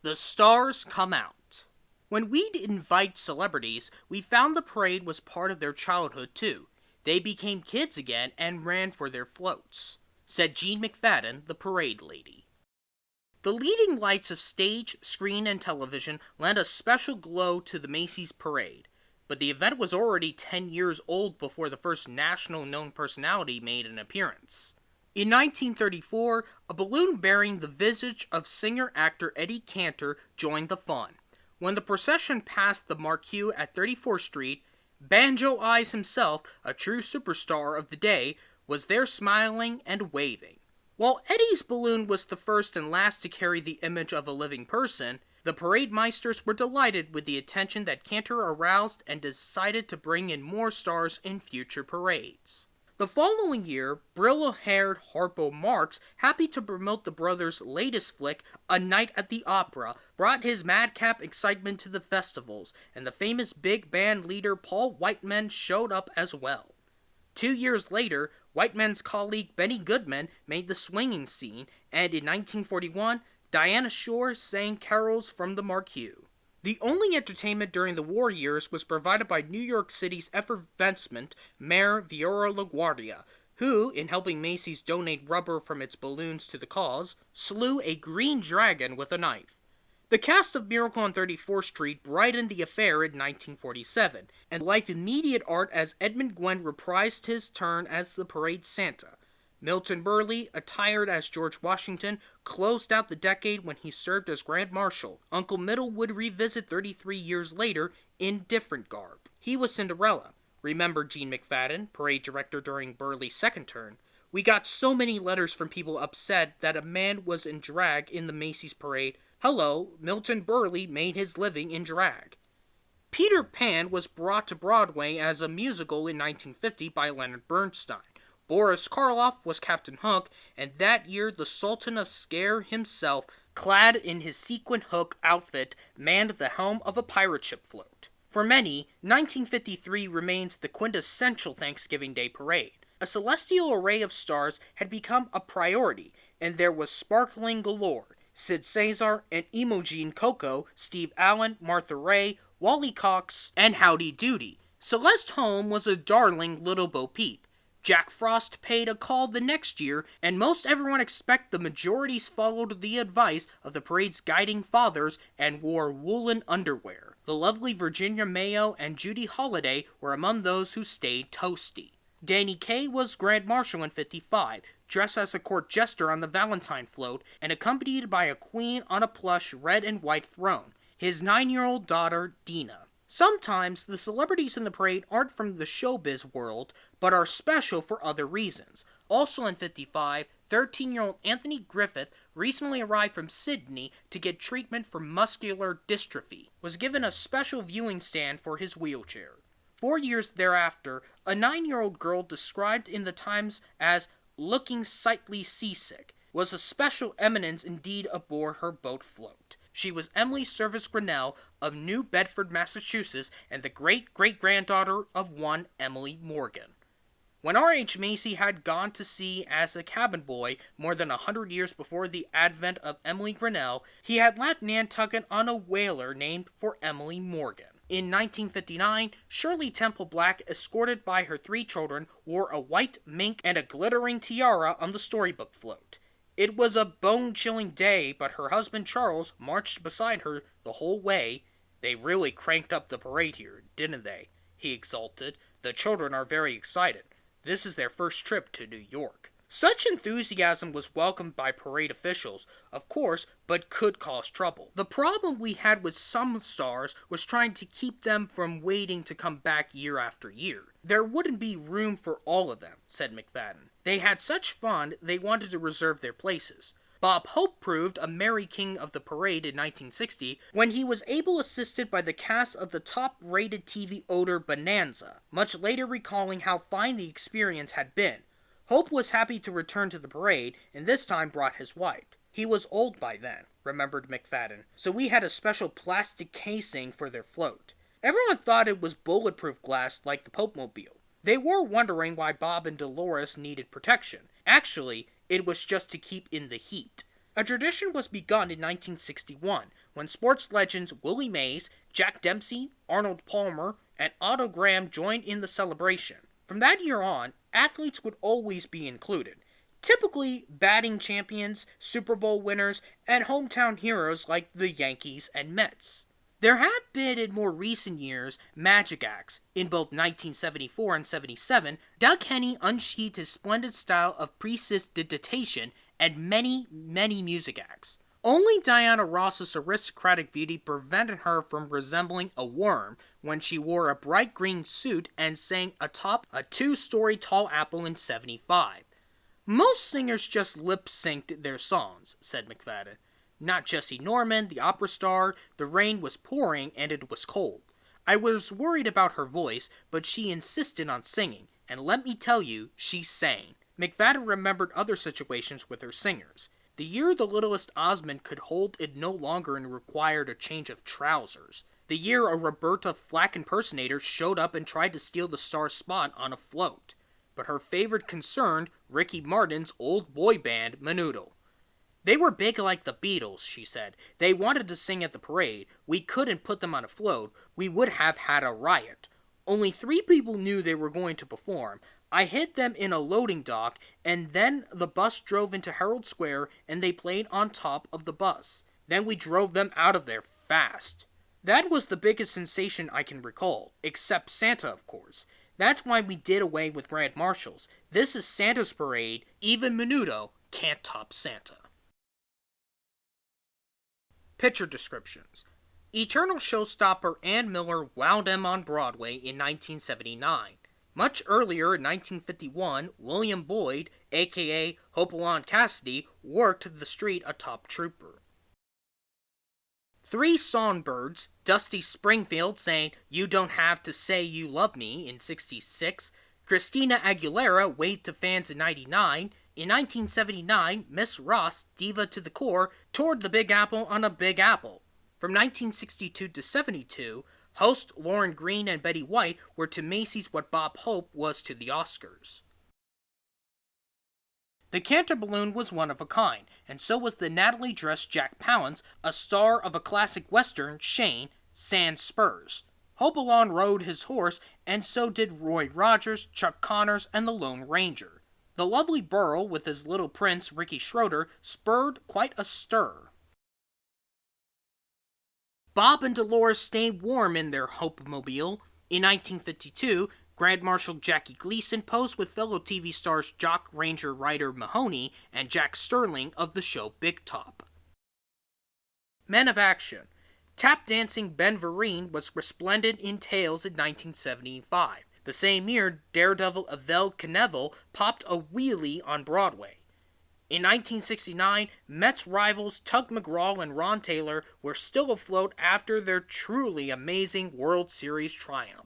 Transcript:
The stars come out. When we'd invite celebrities, we found the parade was part of their childhood too. They became kids again and ran for their floats, said Jean McFadden, the parade lady. The leading lights of stage, screen, and television lent a special glow to the Macy's parade, but the event was already 10 years old before the first national known personality made an appearance. In 1934, a balloon bearing the visage of singer-actor Eddie Cantor joined the fun. When the procession passed the marquee at 34th Street, Banjo Eyes himself, a true superstar of the day, was there smiling and waving. While Eddie's balloon was the first and last to carry the image of a living person, the parade meisters were delighted with the attention that Cantor aroused and decided to bring in more stars in future parades. The following year, Brillo-haired Harpo Marx, happy to promote the brothers' latest flick, A Night at the Opera, brought his madcap excitement to the festivals, and the famous big band leader Paul Whiteman showed up as well. 2 years later, Whiteman's colleague Benny Goodman made the swinging scene, and in 1941, Diana Shore sang carols from the marquee. The only entertainment during the war years was provided by New York City's effervescent Mayor Viola LaGuardia, who, in helping Macy's donate rubber from its balloons to the cause, slew a green dragon with a knife. The cast of Miracle on 34th Street brightened the affair in 1947, and life immediate art as Edmund Gwenn reprised his turn as the parade Santa. Milton Berle, attired as George Washington, closed out the decade when he served as Grand Marshal. Uncle Middle would revisit 33 years later in different garb. He was Cinderella, remembered Jean McFadden, parade director during Berle's second turn. We got so many letters from people upset that a man was in drag in the Macy's parade. Hello, Milton Berle made his living in drag. Peter Pan was brought to Broadway as a musical in 1950 by Leonard Bernstein. Boris Karloff was Captain Hook, and that year the Sultan of Scare himself, clad in his sequin hook outfit, manned the helm of a pirate ship float. For many, 1953 remains the quintessential Thanksgiving Day parade. A celestial array of stars had become a priority, and there was sparkling galore. Sid Caesar and Imogen Coco, Steve Allen, Martha Raye, Wally Cox, and Howdy Doody. Celeste Holm was a darling little Bo Peep. Jack Frost paid a call the next year, and most everyone expect the majorities followed the advice of the parade's guiding fathers and wore woolen underwear. The lovely Virginia Mayo and Judy Holliday were among those who stayed toasty. Danny Kaye was Grand Marshal in 55, dressed as a court jester on the Valentine float, and accompanied by a queen on a plush red and white throne, his 9-year-old daughter, Dina. Sometimes the celebrities in the parade aren't from the showbiz world, but are special for other reasons. Also in 55, 13-year-old Anthony Griffith recently arrived from Sydney to get treatment for muscular dystrophy, was given a special viewing stand for his wheelchair. 4 years thereafter, a 9-year-old girl described in the Times as looking slightly seasick was a special eminence indeed aboard her boat float. She was Emily Service Grinnell of New Bedford, Massachusetts, and the great-great-granddaughter of one Emily Morgan. When R.H. Macy had gone to sea as a cabin boy more than 100 years before the advent of Emily Grinnell, he had left Nantucket on a whaler named for Emily Morgan. In 1959, Shirley Temple Black, escorted by her 3 children, wore a white mink and a glittering tiara on the storybook float. It was a bone-chilling day, but her husband Charles marched beside her the whole way. They really cranked up the parade here, didn't they? He exulted. The children are very excited. This is their first trip to New York. Such enthusiasm was welcomed by parade officials, of course, but could cause trouble. The problem we had with some stars was trying to keep them from waiting to come back year after year. There wouldn't be room for all of them, said McFadden. They had such fun, they wanted to reserve their places. Bob Hope proved a merry king of the parade in 1960 when he was able assisted by the cast of the top-rated TV odor Bonanza, much later recalling how fine the experience had been. Hope was happy to return to the parade, and this time brought his wife. He was old by then, remembered McFadden, so we had a special plastic casing for their float. Everyone thought it was bulletproof glass like the Pope-mobile. They were wondering why Bob and Dolores needed protection. Actually, it was just to keep in the heat. A tradition was begun in 1961, when sports legends Willie Mays, Jack Dempsey, Arnold Palmer, and Otto Graham joined in the celebration. From that year on, athletes would always be included. Typically, batting champions, Super Bowl winners, and hometown heroes like the Yankees and Mets. There have been in more recent years magic acts. In both 1974 and 77, Doug Henny unsheathed his splendid style of prestidigitation and many music acts. Only Diana Ross's aristocratic beauty prevented her from resembling a worm when she wore a bright green suit and sang atop a 2-story tall apple in 75. Most singers just lip-synced their songs, said McFadden. Not Jesse Norman, the opera star. The rain was pouring and it was cold. I was worried about her voice, but she insisted on singing, and let me tell you, she sang. McFadden remembered other situations with her singers. The year the littlest Osmond could hold it no longer and required a change of trousers. The year a Roberta Flack impersonator showed up and tried to steal the star's spot on a float. But her favorite concerned Ricky Martin's old boy band, Menudo. They were big like the Beatles, she said. They wanted to sing at the parade. We couldn't put them on a float. We would have had a riot. Only 3 people knew they were going to perform. I hid them in a loading dock, and then the bus drove into Herald Square, and they played on top of the bus. Then we drove them out of there fast. That was the biggest sensation I can recall, except Santa, of course. That's why we did away with grand marshals. This is Santa's parade. Even Menudo can't top Santa. Picture descriptions. Eternal showstopper Ann Miller wound them on Broadway in 1979. Much earlier, in 1951, William Boyd, aka Hopalong Cassidy, worked the street atop Trooper. 3 songbirds, Dusty Springfield saying, "You don't have to say you love me" in 1966, Christina Aguilera waved to fans in 1999. In 1979, Miss Ross, diva to the core, toured the Big Apple on a Big Apple. From 1962 to 1972, host Lauren Green and Betty White were to Macy's what Bob Hope was to the Oscars. The Cantor balloon was one of a kind, and so was the nattily-dressed Jack Palance, a star of a classic western, Shane, Sans Spurs. Hopalong rode his horse, and so did Roy Rogers, Chuck Connors, and the Lone Ranger. The lovely Burl, with his little prince, Ricky Schroeder, spurred quite a stir. Bob and Dolores stayed warm in their Hope-mobile. In 1952, Grand Marshal Jackie Gleason posed with fellow TV stars Jock Ranger Ryder Mahoney and Jack Sterling of the show Big Top. Men of Action. Tap dancing Ben Vereen was resplendent in Tales in 1975. The same year, daredevil Yvel Knievel popped a wheelie on Broadway. In 1969, Mets rivals Tug McGraw and Ron Taylor were still afloat after their truly amazing World Series triumph.